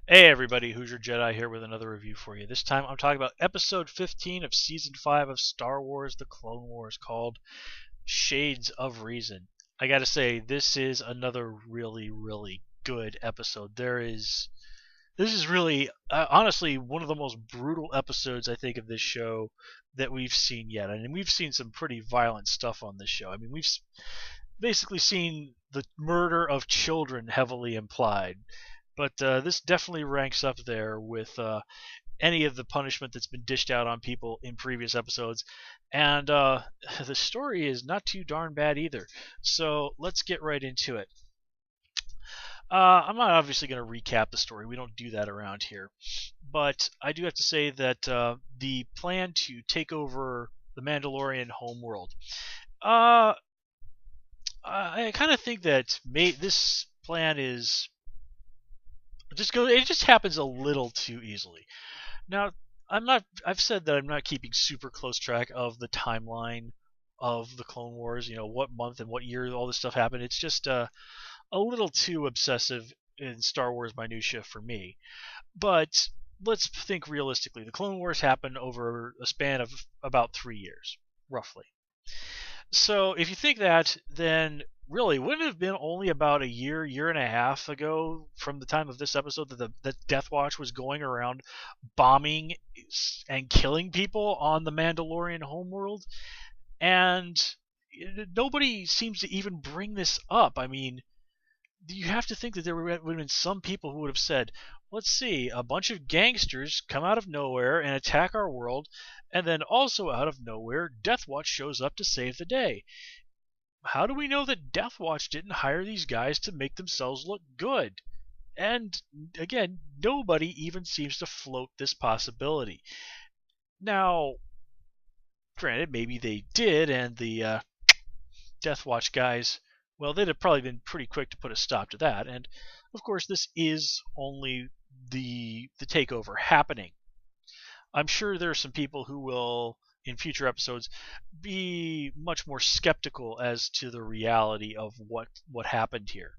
Hey everybody, Hoosier Jedi here with another review for you. This time I'm talking about episode 15 of season 5 of Star Wars The Clone Wars called Shades of Reason. I gotta say, this is another really good episode. This is really, honestly, one of the most brutal episodes I think of this show that we've seen yet. I mean, we've seen some pretty violent stuff on this show. I mean, we've basically seen the murder of children heavily implied. But this definitely ranks up there with any of the punishment that's been dished out on people in previous episodes. And the story is not too darn bad either. So let's get right into it. I'm not obviously going to recap the story. We don't do that around here. But I do have to say that the plan to take over the Mandalorian homeworld. Uh, I kind of think that this plan is it just happens a little too easily. Now, I've said that I'm not keeping super close track of the timeline of the Clone Wars, what month and what year all this stuff happened. It's just a little too obsessive in Star Wars minutia for me. But let's think realistically. The Clone Wars happened over a span of about 3 years, roughly. So if you think that, then really, wouldn't it have been only about a year and a half ago from the time of this episode that Death Watch was going around bombing and killing people on the Mandalorian homeworld? And nobody seems to even bring this up. I mean, you have to think that there would have been some people who would have said, let's see, a bunch of gangsters come out of nowhere and attack our world, and then also out of nowhere, Death Watch shows up to save the day. How do we know that Death Watch didn't hire these guys to make themselves look good? And again, nobody even seems to float this possibility. Now, granted, maybe they did, and the Death Watch guys, well, they'd have probably been pretty quick to put a stop to that. And of course, this is only the takeover happening. I'm sure there are some people who will, in future episodes, be much more skeptical as to the reality of what happened here.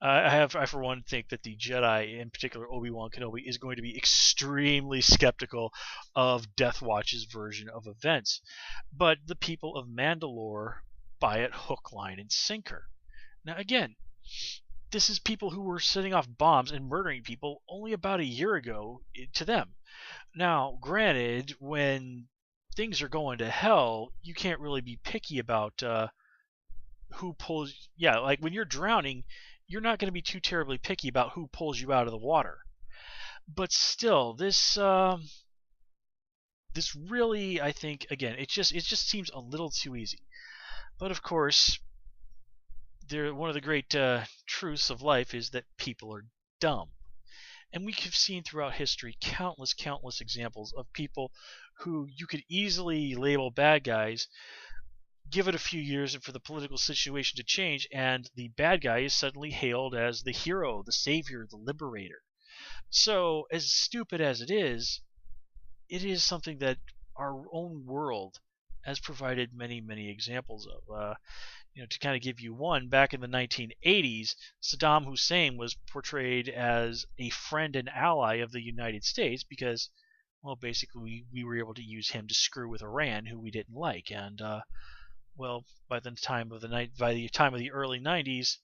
I for one think that the Jedi, in particular Obi-Wan Kenobi, is going to be extremely skeptical of Death Watch's version of events. But the people of Mandalore buy it hook, line, and sinker. Now again, this is people who were setting off bombs and murdering people only about a year ago to them. Now, granted, when things are going to hell, you can't really be picky about who pulls. Yeah, like when you're drowning, you're not going to be too terribly picky about who pulls you out of the water. But still, this really, I think, again, it just seems a little too easy. But of course, one of the great truths of life is that people are dumb. And we have seen throughout history countless examples of people who you could easily label bad guys, give it a few years and for the political situation to change, and the bad guy is suddenly hailed as the hero, the savior, the liberator. So, as stupid as it is something that our own world has provided many examples of. To kind of give you one, back in the 1980s, Saddam Hussein was portrayed as a friend and ally of the United States because, well, basically we were able to use him to screw with Iran, who we didn't like, and well, by the time of the early 90s,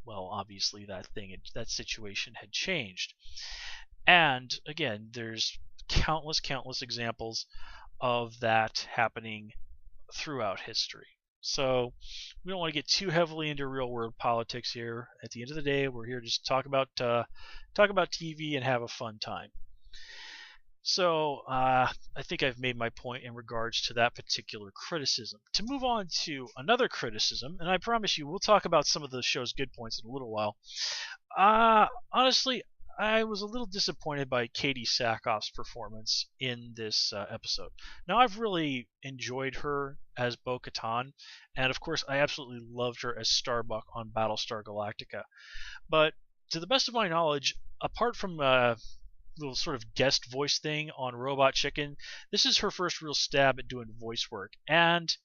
well, obviously that situation had changed, and again, there's countless examples of that happening throughout history. So we don't want to get too heavily into real world politics here. At the end of the day, we're here just to talk about TV and have a fun time. So I think I've made my point in regards to that particular criticism. To move on to another criticism, and I promise you we'll talk about some of the show's good points in a little while. Honestly, I was a little disappointed by Katie Sackhoff's performance in this episode. Now, I've really enjoyed her as Bo-Katan, and of course, I absolutely loved her as Starbuck on Battlestar Galactica. But to the best of my knowledge, apart from a little sort of guest voice thing on Robot Chicken, this is her first real stab at doing voice work, and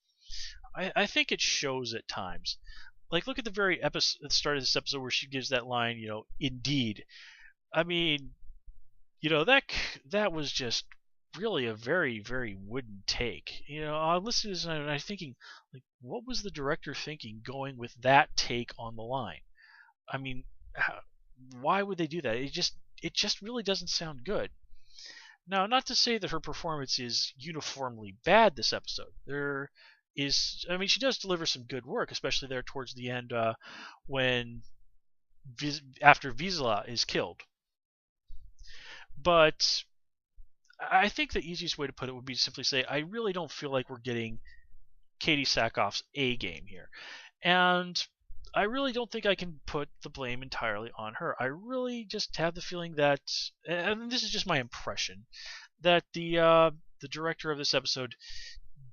I think it shows at times. Like, look at the very episode, at the start of this episode where she gives that line, indeed. I mean, that was just really a very, very wooden take. I'm listening to this and I'm thinking, like, what was the director thinking going with that take on the line? I mean, why would they do that? It just really doesn't sound good. Now, not to say that her performance is uniformly bad this episode. I mean, she does deliver some good work, especially there towards the end when after Vizsla is killed. But I think the easiest way to put it would be to simply say, I really don't feel like we're getting Katie Sackhoff's A game here. And I really don't think I can put the blame entirely on her. I really just have the feeling that, and this is just my impression, that the director of this episode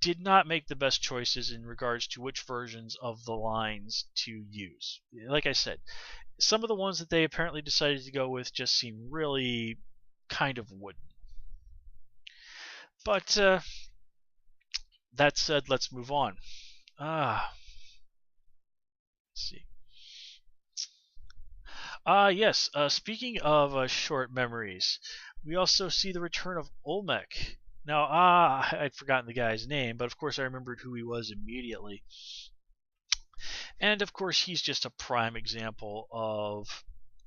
did not make the best choices in regards to which versions of the lines to use. Like I said, some of the ones that they apparently decided to go with just seem really kind of wooden. But that said, let's move on. Let's see. Yes. Speaking of short memories, we also see the return of Olmec. Now, I'd forgotten the guy's name, but of course I remembered who he was immediately. And of course, he's just a prime example of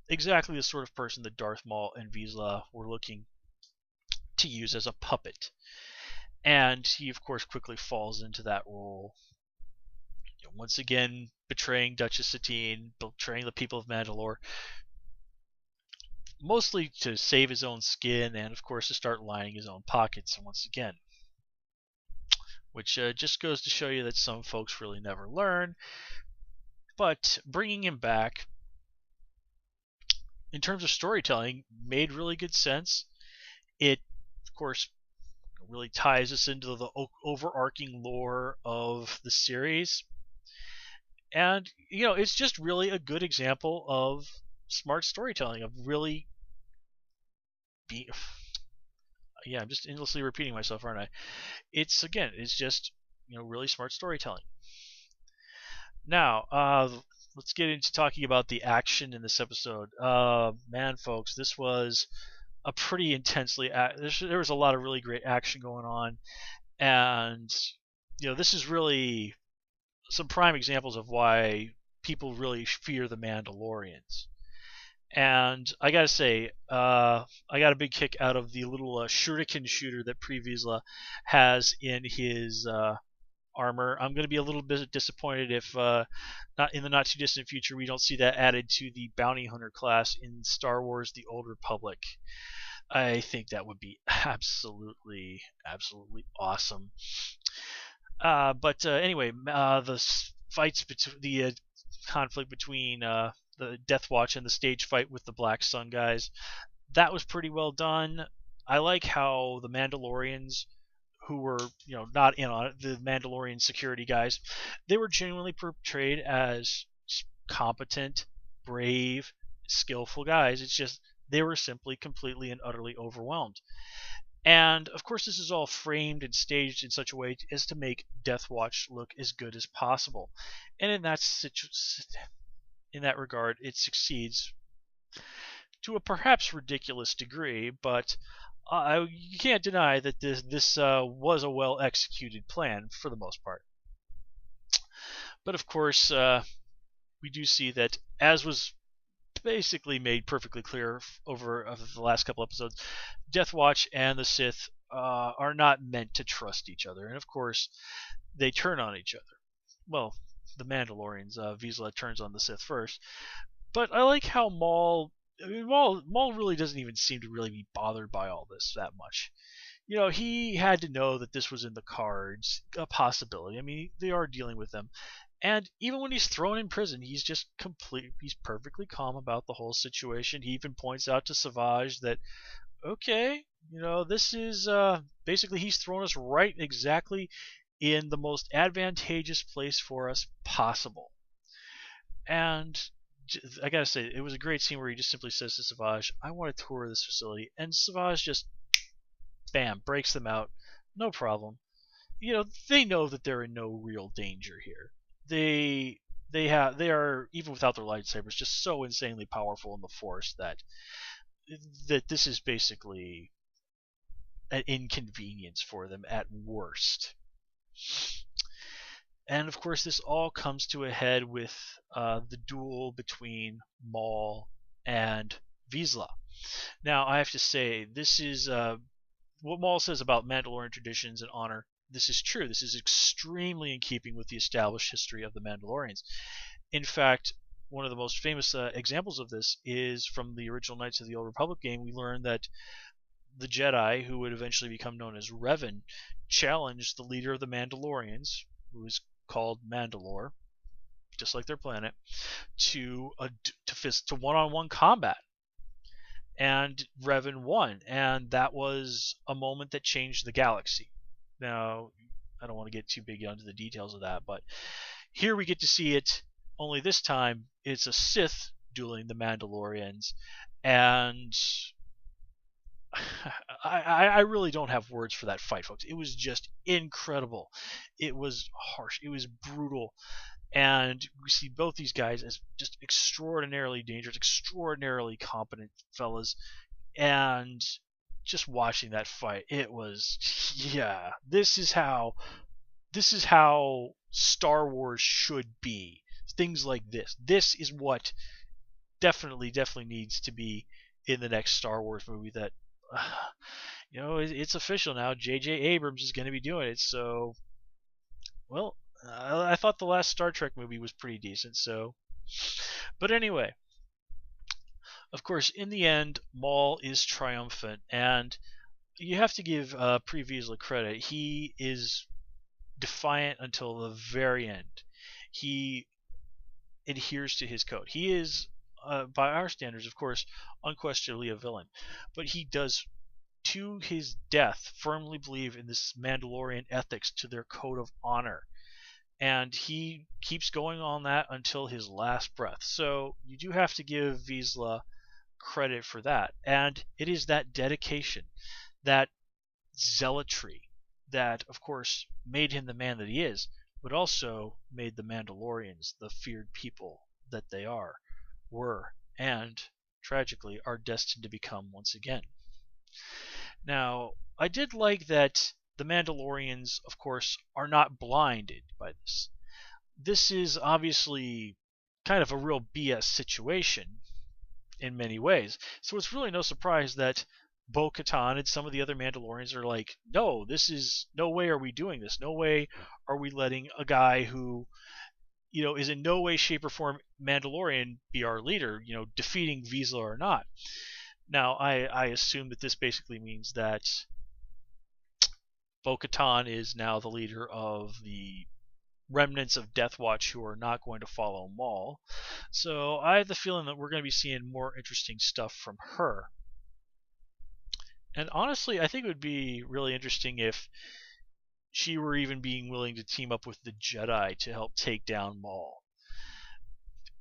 exactly the sort of person that Darth Maul and Vizsla were looking to use as a puppet. And he, of course, quickly falls into that role. Once again, betraying Duchess Satine, betraying the people of Mandalore, mostly to save his own skin and, of course, to start lining his own pockets once again. Which just goes to show you that some folks really never learn. But bringing him back, in terms of storytelling, made really good sense. It, of course, really ties us into the overarching lore of the series. And, it's just really a good example of smart storytelling, of really yeah, I'm just endlessly repeating myself, aren't I? It's just, really smart storytelling. Now, let's get into talking about the action in this episode. Man, folks, this was a pretty intensely there was a lot of really great action going on, and this is really some prime examples of why people really fear the Mandalorians. And I gotta say, I got a big kick out of the little shuriken shooter that Pre Vizsla has in his armor. I'm going to be a little bit disappointed if not in the not too distant future we don't see that added to the bounty hunter class in Star Wars: The Old Republic. I think that would be absolutely awesome. But anyway, the fights between the conflict between the Death Watch and the stage fight with the Black Sun guys, that was pretty well done. I like how the Mandalorians, who were not in on it, the Mandalorian security guys, they were genuinely portrayed as competent, brave, skillful guys. It's just they were simply completely and utterly overwhelmed. And of course, this is all framed and staged in such a way as to make Death Watch look as good as possible. And in that regard, it succeeds to a perhaps ridiculous degree, but you can't deny that this was a well executed plan for the most part. But of course, we do see that, as was basically made perfectly clear over the last couple episodes, Death Watch and the Sith are not meant to trust each other, and of course, they turn on each other. Well, the Mandalorians, Vizsla turns on the Sith first, but I like how Maul really doesn't even seem to really be bothered by all this that much. He had to know that this was in the cards, a possibility. I mean, they are dealing with them. And even when he's thrown in prison, he's perfectly calm about the whole situation. He even points out to Savage that, okay, this is basically he's thrown us right exactly in the most advantageous place for us possible. And I gotta say, it was a great scene where he just simply says to Savage, I want to tour this facility. And Savage just, bam, breaks them out. No problem. They know that they're in no real danger here. They are, even without their lightsabers, just so insanely powerful in the Force that that this is basically an inconvenience for them at worst. And of course, this all comes to a head with the duel between Maul and Vizsla. Now, I have to say, this is what Maul says about Mandalorian traditions and honor. This is true. This is extremely in keeping with the established history of the Mandalorians. In fact, one of the most famous examples of this is from the original Knights of the Old Republic game. We learned that the Jedi, who would eventually become known as Revan, challenged the leader of the Mandalorians, who is called Mandalore, just like their planet, to one-on-one combat. And Revan won, and that was a moment that changed the galaxy. Now, I don't want to get too big into the details of that, but here we get to see it, only this time it's a Sith dueling the Mandalorians, and I really don't have words for that fight, folks. It was just incredible. It was harsh. It was brutal. And we see both these guys as just extraordinarily dangerous, extraordinarily competent fellas. And just watching that fight, it was, yeah, this is how Star Wars should be. Things like this. This is what definitely needs to be in the next Star Wars movie. That it's official now. J.J. Abrams is going to be doing it. So, well, I thought the last Star Trek movie was pretty decent. So, but anyway, of course, in the end, Maul is triumphant, and you have to give Pre Vizsla credit. He is defiant until the very end. He adheres to his code. He is, by our standards, of course, unquestionably a villain, but he does, to his death, firmly believe in this Mandalorian ethics, to their code of honor, and he keeps going on that until his last breath. So you do have to give Vizsla credit for that, and it is that dedication, that zealotry, that of course made him the man that he is, but also made the Mandalorians the feared people that they were, and tragically are destined to become once again. Now, I did like that the Mandalorians, of course, are not blinded by this. This is obviously kind of a real BS situation in many ways, so it's really no surprise that Bo-Katan and some of the other Mandalorians are like, no way are we doing this. No way are we letting a guy who, is in no way, shape, or form Mandalorian be our leader, defeating Vizsla or not. Now, I assume that this basically means that Bo-Katan is now the leader of the remnants of Death Watch who are not going to follow Maul. So I have the feeling that we're going to be seeing more interesting stuff from her. And honestly, I think it would be really interesting if she were even being willing to team up with the Jedi to help take down Maul.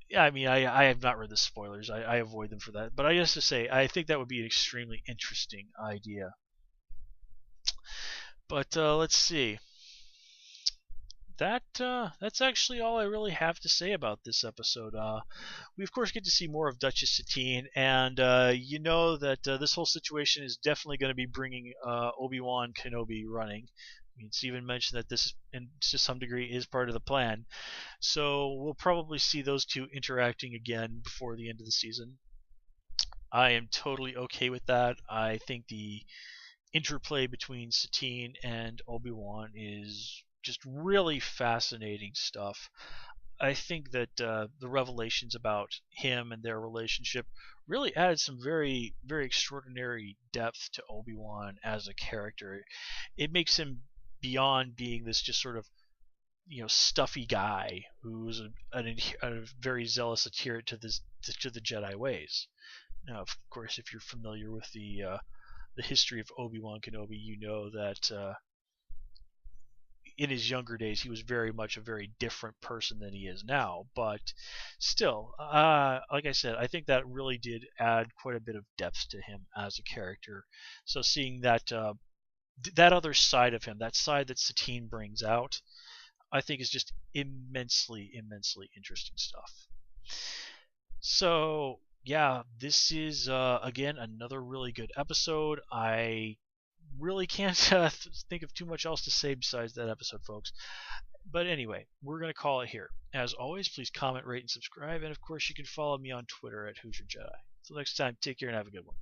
Yeah, I mean, I have not read the spoilers. I avoid them for that. But I guess to say, I think that would be an extremely interesting idea. But let's see. That's actually all I really have to say about this episode. We of course get to see more of Duchess Satine, and you know that this whole situation is definitely going to be bringing Obi-Wan Kenobi running. I mean, Steven mentioned that this, to some degree, is part of the plan. So we'll probably see those two interacting again before the end of the season. I am totally okay with that. I think the interplay between Satine and Obi-Wan is just really fascinating stuff. I think that the revelations about him and their relationship really added some very, very extraordinary depth to Obi-Wan as a character. It makes him beyond being this just sort of stuffy guy who's a very zealous adherent to the Jedi ways. Now, of course, if you're familiar with the history of Obi-Wan Kenobi, you know that in his younger days he was very much a very different person than he is now. But still, like I said, I think that really did add quite a bit of depth to him as a character. So seeing that that other side of him, that side that Satine brings out, I think is just immensely interesting stuff. So yeah, this is again another really good episode. I really can't think of too much else to say besides that episode, folks. But anyway, we're going to call it here. As always, please comment, rate, and subscribe. And of course, you can follow me on Twitter at Hoosier Jedi. Until next time, take care and have a good one.